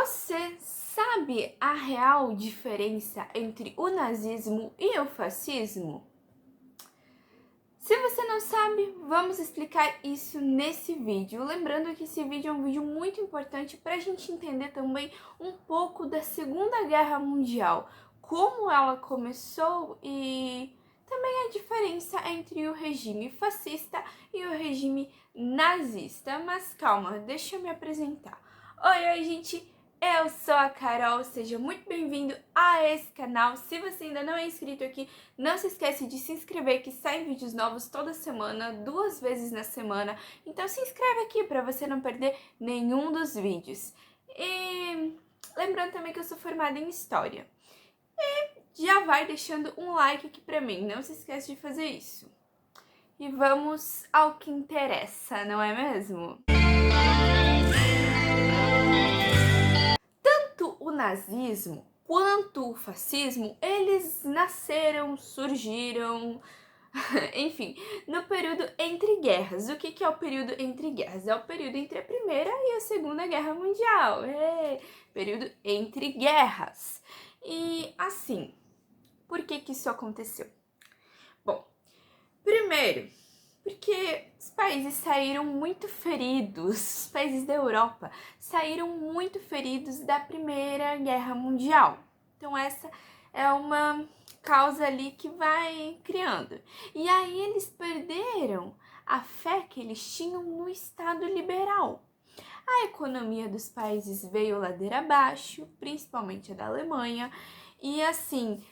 Você sabe a real diferença entre o nazismo e o fascismo? Se você não sabe, vamos explicar isso nesse vídeo. Lembrando que esse vídeo é um vídeo muito importante para a gente entender também um pouco da Segunda Guerra Mundial, como ela começou e também a diferença entre o regime fascista e o regime nazista. Mas calma, deixa eu me apresentar. Oi, gente! Eu sou a Carol, seja muito bem-vindo a esse canal. Se você ainda não é inscrito aqui, não se esquece de se inscrever, que saem vídeos novos toda semana, 2 vezes na semana. Então se inscreve aqui para você não perder nenhum dos vídeos. E lembrando também que eu sou formada em História. E já vai deixando um like aqui para mim, não se esquece de fazer isso. E vamos ao que interessa, não é mesmo? O nazismo quanto o fascismo, eles nasceram, surgiram, enfim, no período entre guerras. O que é o período entre guerras? É o período entre a Primeira e a Segunda Guerra Mundial. Período entre guerras. E assim, por que isso aconteceu? Bom, primeiro, porque os países saíram muito feridos, os países da Europa saíram muito feridos da Primeira Guerra Mundial. Então essa é uma causa ali que vai criando. E aí eles perderam a fé que eles tinham no Estado liberal. A economia dos países veio ladeira abaixo, principalmente a da Alemanha, e assim,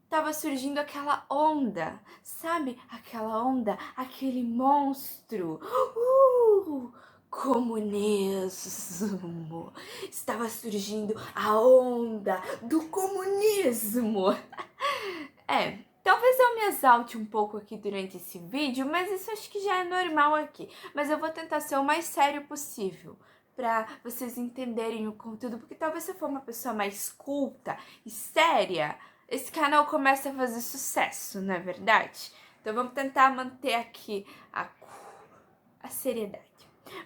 tava surgindo aquela onda, sabe? Aquela onda, aquele monstro. Comunismo. Estava surgindo a onda do comunismo. Talvez eu me exalte um pouco aqui durante esse vídeo, mas isso acho que já é normal aqui. Mas eu vou tentar ser o mais sério possível, para vocês entenderem o conteúdo, porque talvez se eu for uma pessoa mais culta e séria, esse canal começa a fazer sucesso, não é verdade? Então vamos tentar manter aqui a seriedade.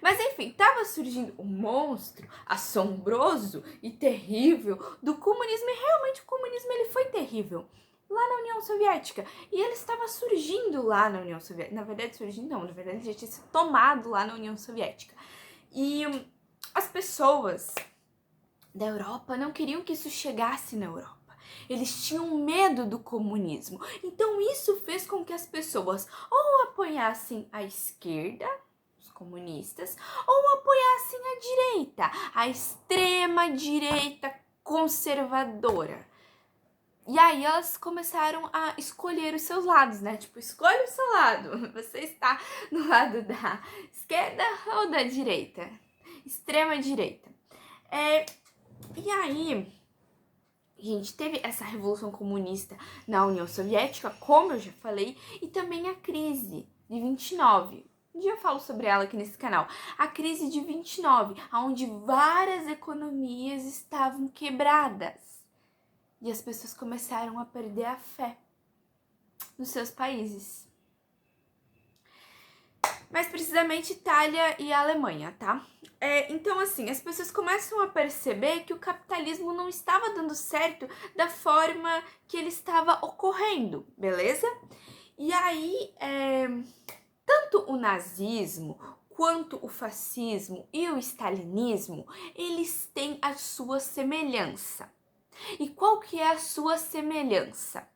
Mas enfim, estava surgindo um monstro assombroso e terrível do comunismo, e realmente o comunismo ele foi terrível lá na União Soviética. E ele estava surgindo lá na União Soviética. Na verdade, surgindo não, na verdade ele já tinha sido tomado lá na União Soviética. E as pessoas da Europa não queriam que isso chegasse na Europa. Eles tinham medo do comunismo. Então isso fez com que as pessoas ou apoiassem a esquerda, os comunistas, ou apoiassem a direita, a extrema direita conservadora. E aí elas começaram a escolher os seus lados, né? Tipo, escolha o seu lado. Você está no lado da esquerda ou da direita? Extrema direita. E aí, a gente teve essa revolução comunista na União Soviética, como eu já falei, e também a crise de 29. Um dia eu falo sobre ela aqui nesse canal. A crise de 29, onde várias economias estavam quebradas. E as pessoas começaram a perder a fé nos seus países. Mais precisamente Itália e Alemanha, tá? Então, assim, as pessoas começam a perceber que o capitalismo não estava dando certo da forma que ele estava ocorrendo, beleza? E aí, tanto o nazismo quanto o fascismo e o stalinismo, eles têm a sua semelhança. E qual que é a sua semelhança?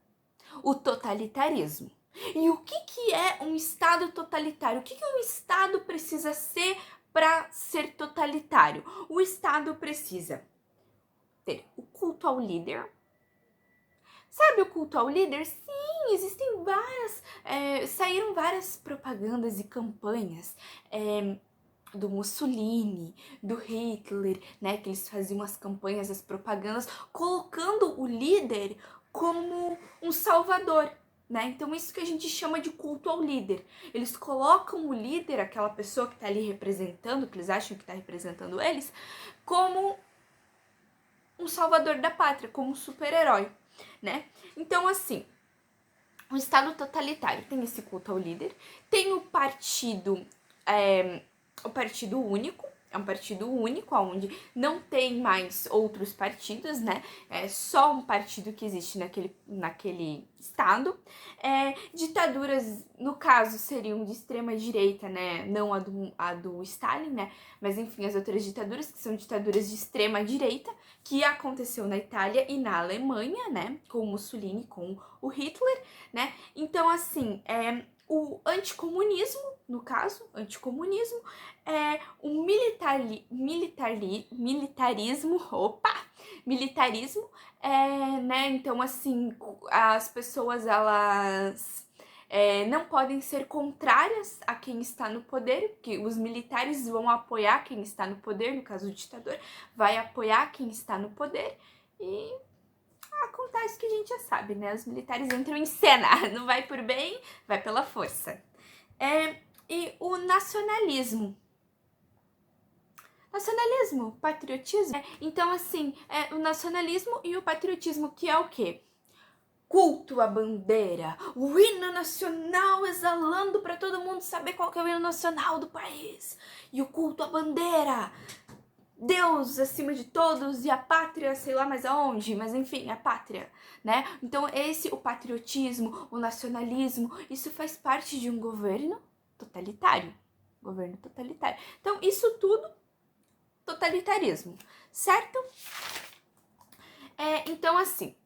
O totalitarismo. E o que é um Estado totalitário? O que um Estado precisa ser para ser totalitário? O Estado precisa ter o culto ao líder. Sabe o culto ao líder? Sim, existem várias, saíram várias propagandas e campanhas do Mussolini, do Hitler, né, que eles faziam as campanhas, as propagandas, colocando o líder como um salvador, né? Então isso que a gente chama de culto ao líder. Eles colocam o líder, aquela pessoa que está ali representando, que eles acham que está representando eles, como um salvador da pátria, como um super-herói, né? Então assim, o Estado totalitário tem esse culto ao líder, tem o partido único, É um partido único, onde não tem mais outros partidos, né? É só um partido que existe naquele estado. Ditaduras, no caso, seriam de extrema direita, né? Não a do Stalin, né? Mas enfim, as outras ditaduras, que são ditaduras de extrema direita, que aconteceu na Itália e na Alemanha, né? Com o Mussolini, com o Hitler, né? Então, assim, o anticomunismo, no caso, anticomunismo, o militarismo, né? Então, assim, as pessoas, elas não podem ser contrárias a quem está no poder, porque os militares vão apoiar quem está no poder, no caso o ditador, vai apoiar quem está no poder, e acontece que a gente já sabe, né? Os militares entram em cena, não vai por bem, vai pela força. E o nacionalismo. Nacionalismo, patriotismo. Então, assim, o nacionalismo e o patriotismo, que é o quê? Culto à bandeira, o hino nacional exalando para todo mundo saber qual que é o hino nacional do país. E o culto à bandeira, Deus acima de todos e a pátria, sei lá mais aonde, mas enfim, a pátria, né? Então o patriotismo, o nacionalismo, isso faz parte de um governo totalitário. Governo totalitário. Então, isso tudo, totalitarismo, certo? Então, assim,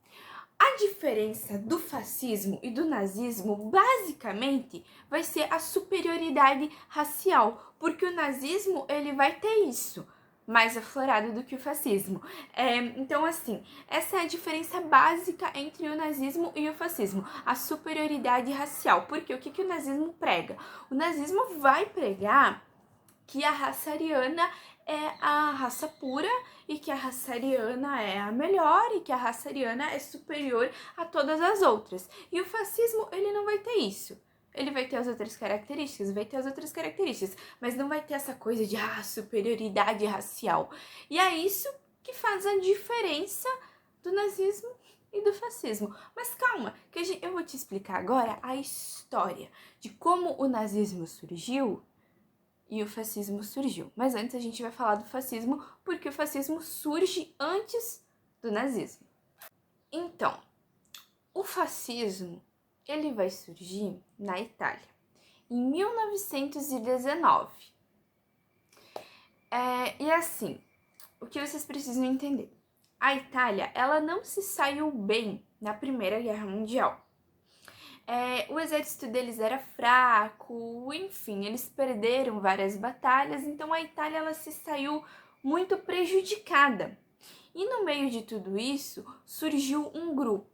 a diferença do fascismo e do nazismo, basicamente, vai ser a superioridade racial, porque o nazismo, ele vai ter isso mais aflorado do que o fascismo. Então, assim, essa é a diferença básica entre o nazismo e o fascismo, a superioridade racial. Porque o que o nazismo prega? O nazismo vai pregar que a raça ariana é a raça pura e que a raça ariana é a melhor e que a raça ariana é superior a todas as outras. E o fascismo, ele não vai ter isso. Ele vai ter as outras características, mas não vai ter essa coisa de superioridade racial. E é isso que faz a diferença do nazismo e do fascismo. Mas calma, que eu vou te explicar agora a história de como o nazismo surgiu e o fascismo surgiu. Mas antes a gente vai falar do fascismo, porque o fascismo surge antes do nazismo. Então, o fascismo, ele vai surgir na Itália, em 1919. E assim, o que vocês precisam entender? A Itália, ela não se saiu bem na Primeira Guerra Mundial. O exército deles era fraco, enfim, eles perderam várias batalhas, então a Itália, ela se saiu muito prejudicada. E no meio de tudo isso, surgiu um grupo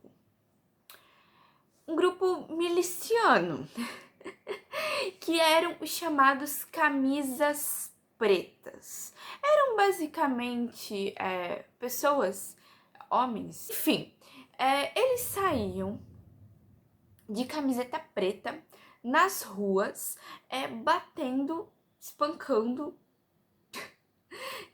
miliciano, que eram os chamados camisas pretas. Eram basicamente pessoas, homens, enfim, eles saíam de camiseta preta nas ruas, batendo, espancando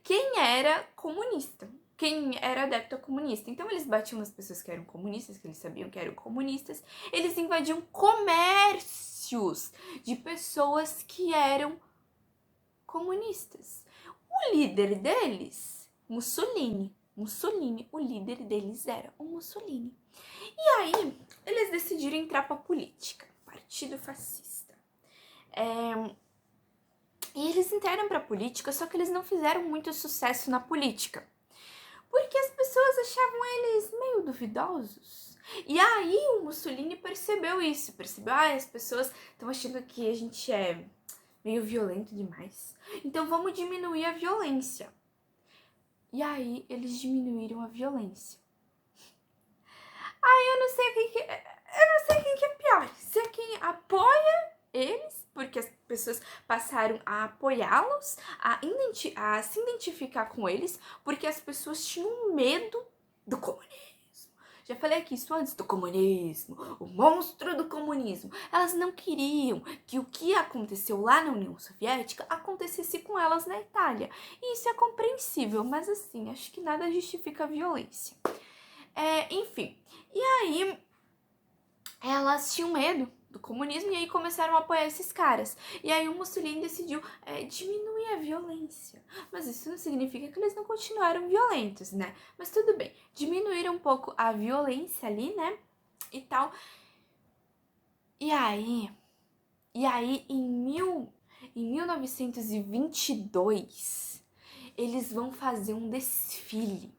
quem era comunista, quem era adepto comunista. Então eles batiam nas pessoas que eram comunistas, que eles sabiam que eram comunistas, eles invadiam comércios de pessoas que eram comunistas. O líder deles, Mussolini, o líder deles era o Mussolini. E aí, eles decidiram entrar para a política, Partido Fascista. E eles entraram para a política, só que eles não fizeram muito sucesso na política, porque as pessoas achavam eles meio duvidosos. E aí o Mussolini percebeu isso, as pessoas estão achando que a gente é meio violento demais, então vamos diminuir a violência. E aí eles diminuíram a violência. Aí eu não sei quem que é pior, se é quem apoia eles, porque as pessoas passaram a apoiá-los, a se identificar com eles, porque as pessoas tinham medo do comunismo. Já falei aqui isso antes, do comunismo, o monstro do comunismo. Elas não queriam que o que aconteceu lá na União Soviética acontecesse com elas na Itália. E isso é compreensível, mas assim, acho que nada justifica a violência. Enfim, e aí elas tinham medo do comunismo, e aí começaram a apoiar esses caras. E aí o Mussolini decidiu diminuir a violência. Mas isso não significa que eles não continuaram violentos, né? Mas tudo bem, diminuíram um pouco a violência ali, né? E tal. E aí em 1922, eles vão fazer um desfile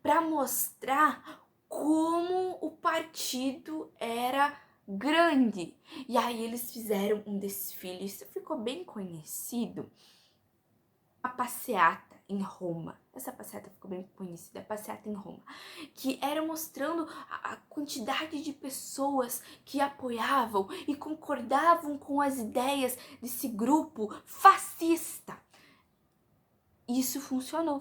para mostrar como o partido era grande. E aí eles fizeram um desfile, isso ficou bem conhecido, a passeata em Roma. Essa passeata ficou bem conhecida, a passeata em Roma, que era mostrando a quantidade de pessoas que apoiavam e concordavam com as ideias desse grupo fascista. Isso funcionou,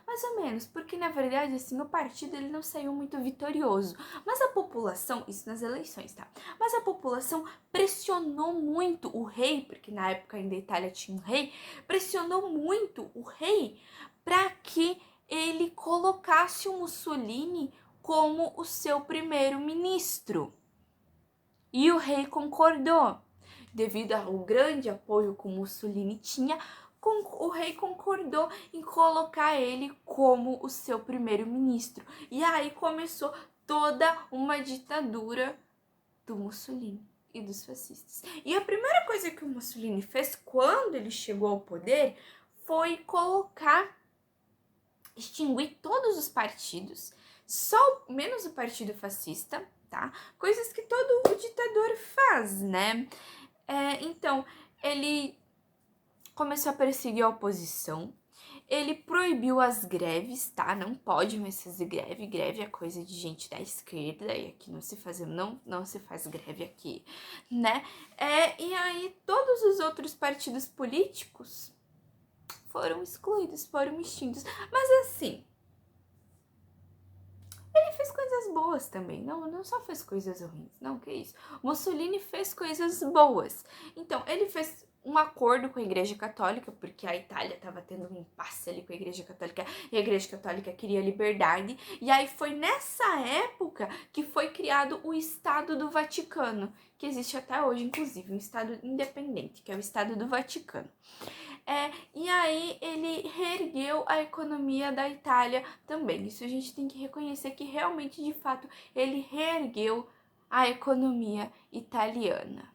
mais ou menos, porque na verdade, assim, o partido ele não saiu muito vitorioso, mas a população, isso nas eleições, tá? Mas a população pressionou muito o rei, porque na época ainda a Itália tinha um rei, pressionou muito o rei para que ele colocasse o Mussolini como o seu primeiro-ministro. E o rei concordou. Devido ao grande apoio que o Mussolini tinha, o rei concordou em colocar ele como o seu primeiro-ministro. E aí começou toda uma ditadura do Mussolini e dos fascistas. E a primeira coisa que o Mussolini fez quando ele chegou ao poder foi extinguir todos os partidos, só menos o partido fascista, tá? Coisas que todo o ditador faz, né? Então, ele começou a perseguir a oposição, ele proibiu as greves, tá? Não pode mais fazer greve, greve é coisa de gente da esquerda, e aqui não se faz greve aqui, né? E aí todos os outros partidos políticos foram excluídos, foram extintos, mas assim, ele fez coisas boas também, não só fez coisas ruins, não, que isso. Mussolini fez coisas boas. Então, ele fez um acordo com a Igreja Católica, porque a Itália estava tendo um impasse ali com a Igreja Católica, e a Igreja Católica queria liberdade, e aí foi nessa época que foi criado o Estado do Vaticano, que existe até hoje, inclusive, um Estado independente, que é o Estado do Vaticano. E aí ele reergueu a economia da Itália também. Isso a gente tem que reconhecer que realmente, de fato, ele reergueu a economia italiana.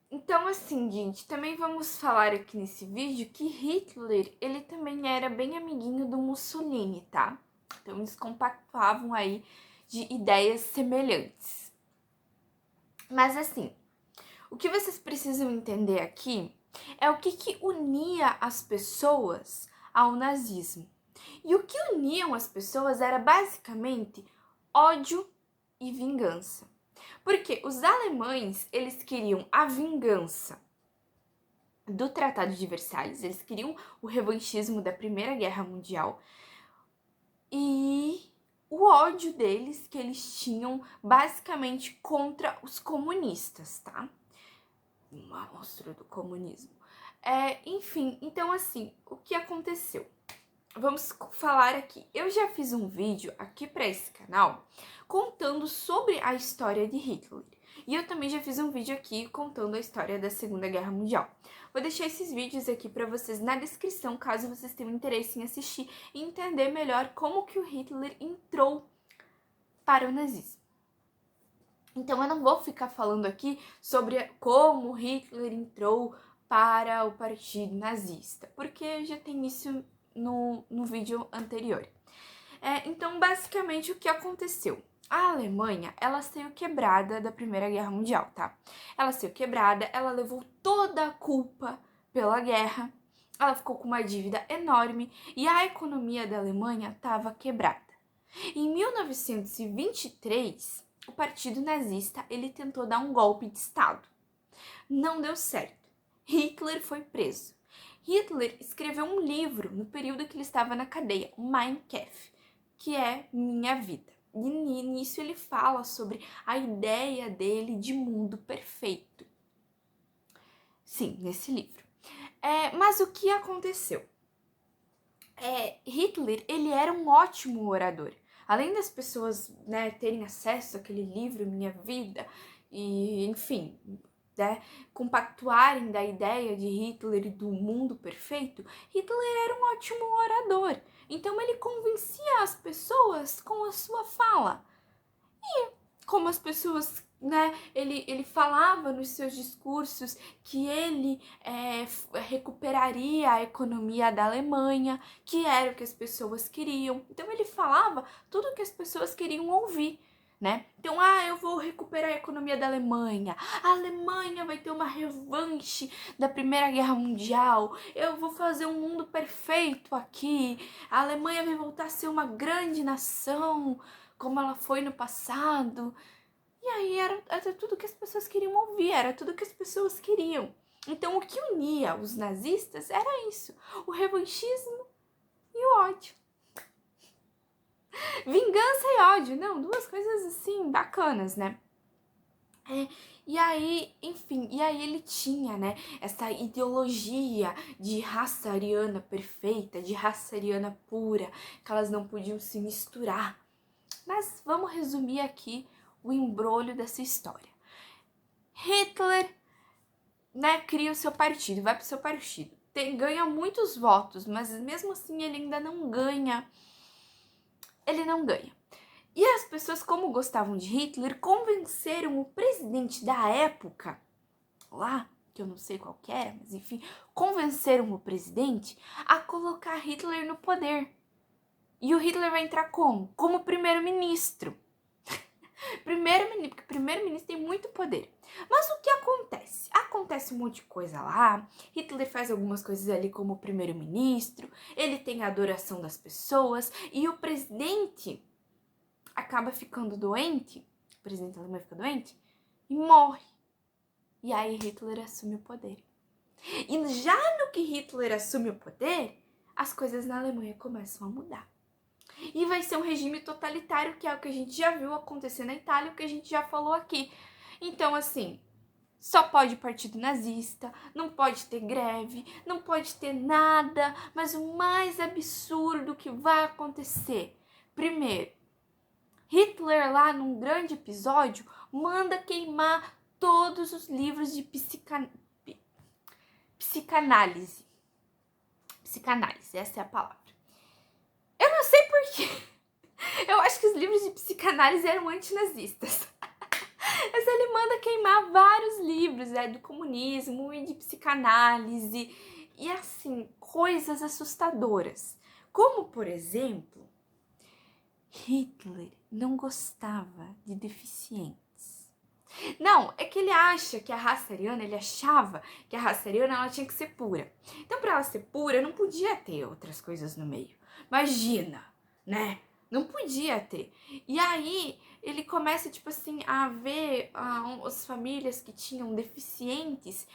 Então, assim, gente, também vamos falar aqui nesse vídeo que Hitler, ele também era bem amiguinho do Mussolini, tá? Então, eles compactuavam aí de ideias semelhantes. Mas, assim, o que vocês precisam entender aqui é o que unia as pessoas ao nazismo. E o que uniam as pessoas era basicamente ódio e vingança. Porque os alemães, eles queriam a vingança do Tratado de Versalhes, eles queriam o revanchismo da Primeira Guerra Mundial e o ódio deles que eles tinham basicamente contra os comunistas, tá? Monstro do comunismo. Enfim, então assim, o que aconteceu? Vamos falar aqui. Eu já fiz um vídeo aqui para esse canal contando sobre a história de Hitler. E eu também já fiz um vídeo aqui contando a história da Segunda Guerra Mundial. Vou deixar esses vídeos aqui para vocês na descrição, caso vocês tenham interesse em assistir e entender melhor como que o Hitler entrou para o nazismo. Então eu não vou ficar falando aqui sobre como Hitler entrou para o partido nazista, porque já tem isso no vídeo anterior. Então, basicamente, o que aconteceu? A Alemanha, ela saiu quebrada da Primeira Guerra Mundial, tá? Ela saiu quebrada, ela levou toda a culpa pela guerra, ela ficou com uma dívida enorme e a economia da Alemanha estava quebrada. Em 1923, o Partido Nazista, ele tentou dar um golpe de Estado. Não deu certo. Hitler foi preso. Hitler escreveu um livro no período que ele estava na cadeia, Mein Kampf, que é Minha Vida. E nisso ele fala sobre a ideia dele de mundo perfeito. Sim, nesse livro. Mas o que aconteceu? Hitler, ele era um ótimo orador. Além das pessoas, né, terem acesso àquele livro, Minha Vida, e enfim, né, compactuarem da ideia de Hitler e do mundo perfeito, Hitler era um ótimo orador. Então ele convencia as pessoas com a sua fala. Como as pessoas, né, ele falava nos seus discursos que ele recuperaria a economia da Alemanha, que era o que as pessoas queriam. Então ele falava tudo o que as pessoas queriam ouvir. Né? Então, eu vou recuperar a economia da Alemanha. A Alemanha vai ter uma revanche da Primeira Guerra Mundial. Eu vou fazer um mundo perfeito aqui. A Alemanha vai voltar a ser uma grande nação, como ela foi no passado. E aí era tudo que as pessoas queriam ouvir, era tudo que as pessoas queriam. Então, o que unia os nazistas era isso: o revanchismo e o ódio. Vingança e ódio, não, duas coisas assim bacanas, né? E aí, enfim, ele tinha, né, essa ideologia de raça ariana perfeita, de raça ariana pura, que elas não podiam se misturar. Mas vamos resumir aqui o embrolho dessa história. Hitler, né, cria o seu partido, vai pro seu partido. Ganha muitos votos, mas mesmo assim ele ainda não ganha. Ele não ganha. E as pessoas, como gostavam de Hitler, convenceram o presidente da época, lá, que eu não sei qual que era, mas enfim, convenceram o presidente a colocar Hitler no poder. E o Hitler vai entrar como? Como primeiro-ministro. Porque primeiro-ministro tem muito poder. Mas o que acontece? Acontece um monte de coisa lá. Hitler faz algumas coisas ali como primeiro-ministro. Ele tem a adoração das pessoas. E o presidente acaba ficando doente. O presidente da Alemanha fica doente e morre. E aí Hitler assume o poder. E já no que Hitler assume o poder, as coisas na Alemanha começam a mudar. E vai ser um regime totalitário, que é o que a gente já viu acontecer na Itália, o que a gente já falou aqui. Então, assim, só pode partido nazista, não pode ter greve, não pode ter nada, mas o mais absurdo que vai acontecer. Primeiro, Hitler lá num grande episódio manda queimar todos os livros de psicanálise. Psicanálise, essa é a palavra. Eu não sei porquê. Eu acho que os livros de psicanálise eram antinazistas. Mas ele manda queimar vários livros, do comunismo e de psicanálise. E assim, coisas assustadoras. Como, por exemplo, Hitler não gostava de deficientes. Não, é que ele acha que a raça ariana, ele achava que a raça ariana ela tinha que ser pura. Então, para ela ser pura, não podia ter outras coisas no meio. Imagina, né? Não podia ter. E aí, ele começa, tipo assim, a ver as famílias que tinham deficientes.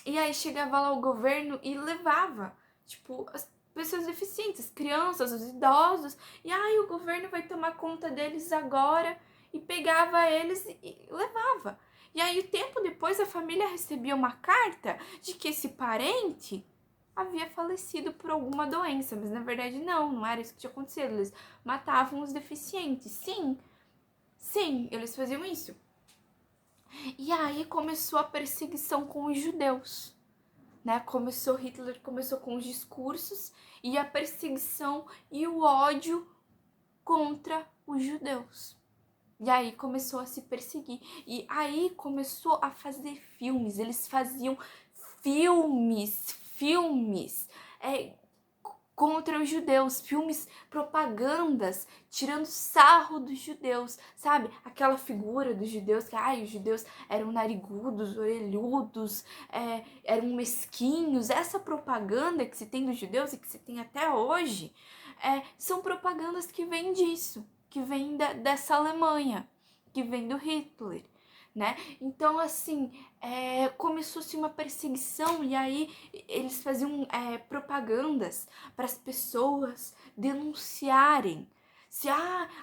E aí, chegava lá o governo e levava, tipo, as pessoas deficientes, as crianças, os idosos. E aí, o governo vai tomar conta deles agora. E pegava eles e levava. E aí, tempo depois, a família recebia uma carta de que esse parente havia falecido por alguma doença. Mas, na verdade, não era isso que tinha acontecido. Eles matavam os deficientes. Sim, eles faziam isso. E aí, começou a perseguição com os judeus. Né? Hitler começou com os discursos e a perseguição e o ódio contra os judeus. E aí começou a se perseguir. E aí começou a fazer filmes. Eles faziam filmes contra os judeus. Filmes, propagandas, tirando sarro dos judeus. Sabe? Aquela figura dos judeus que, os judeus eram narigudos, orelhudos, eram mesquinhos. Essa propaganda que se tem dos judeus e que se tem até hoje, são propagandas que vêm disso. Que vem dessa Alemanha, que vem do Hitler, né? Então, assim, começou-se uma perseguição e aí eles faziam propagandas para as pessoas denunciarem.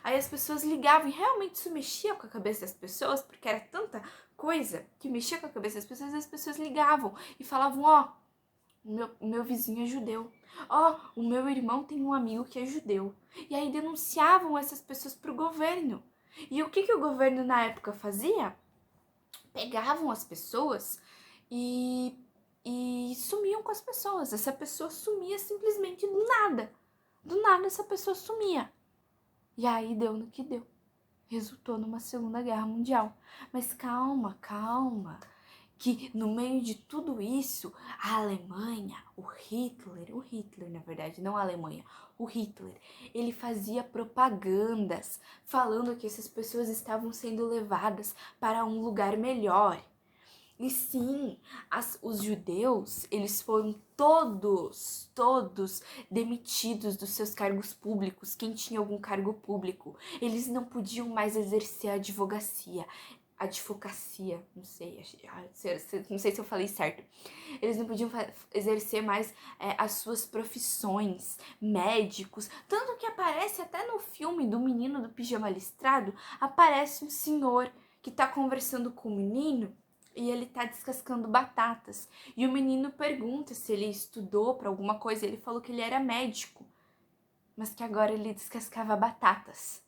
Aí as pessoas ligavam e realmente isso mexia com a cabeça das pessoas, porque era tanta coisa que mexia com a cabeça das pessoas, e as pessoas ligavam e falavam, o meu vizinho é judeu. O meu irmão tem um amigo que é judeu. E aí denunciavam essas pessoas para o governo. E o que o governo na época fazia? pegavam as pessoas e sumiam com as pessoas. Essa pessoa sumia simplesmente do nada. Do nada essa pessoa sumia. E aí deu no que deu. Resultou numa Segunda Guerra Mundial. Mas calma, calma. Que no meio de tudo isso, a Alemanha, o Hitler, na verdade, não a Alemanha, o Hitler, ele fazia propagandas falando que essas pessoas estavam sendo levadas para um lugar melhor. E sim, os judeus, eles foram todos demitidos dos seus cargos públicos, quem tinha algum cargo público. Eles não podiam mais exercer a advocacia, não sei se eu falei certo. Eles não podiam exercer mais as suas profissões, médicos. Tanto que aparece até no filme do Menino do Pijama Listrado, aparece um senhor que tá conversando com o menino e ele tá descascando batatas. E o menino pergunta se ele estudou pra alguma coisa. Ele falou que ele era médico, mas que agora ele descascava batatas.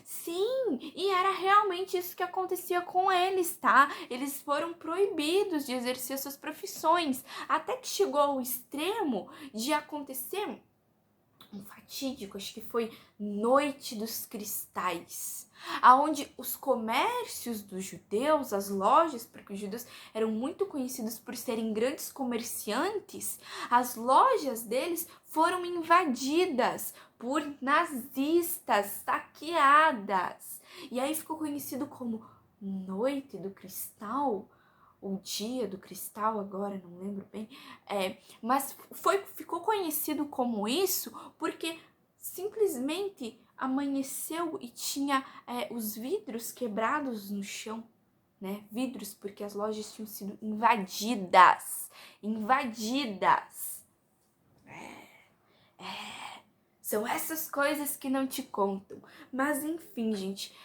Sim, e era realmente isso que acontecia com eles, tá? Eles foram proibidos de exercer suas profissões, até que chegou ao extremo de acontecer um fatídico, acho que foi Noite dos Cristais, aonde os comércios dos judeus, as lojas, porque os judeus eram muito conhecidos por serem grandes comerciantes, as lojas deles foram invadidas por nazistas, saqueadas. E aí ficou conhecido como Noite do Cristal, ou Dia do Cristal, agora não lembro bem, mas ficou conhecido como isso porque simplesmente amanheceu e tinha os vidros quebrados no chão, né? Vidros, porque as lojas tinham sido invadidas. São essas coisas que não te contam. Mas enfim, gente.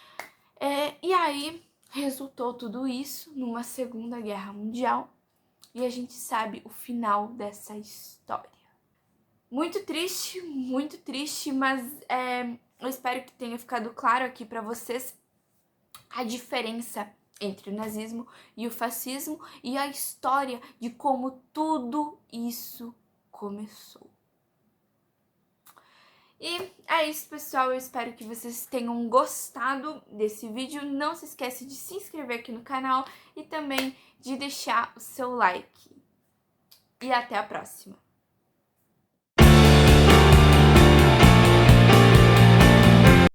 E aí resultou tudo isso numa Segunda Guerra Mundial. E a gente sabe o final dessa história. Muito triste, mas eu espero que tenha ficado claro aqui para vocês a diferença entre o nazismo e o fascismo e a história de como tudo isso começou. E é isso, pessoal. Eu espero que vocês tenham gostado desse vídeo. Não se esquece de se inscrever aqui no canal e também de deixar o seu like. E até a próxima!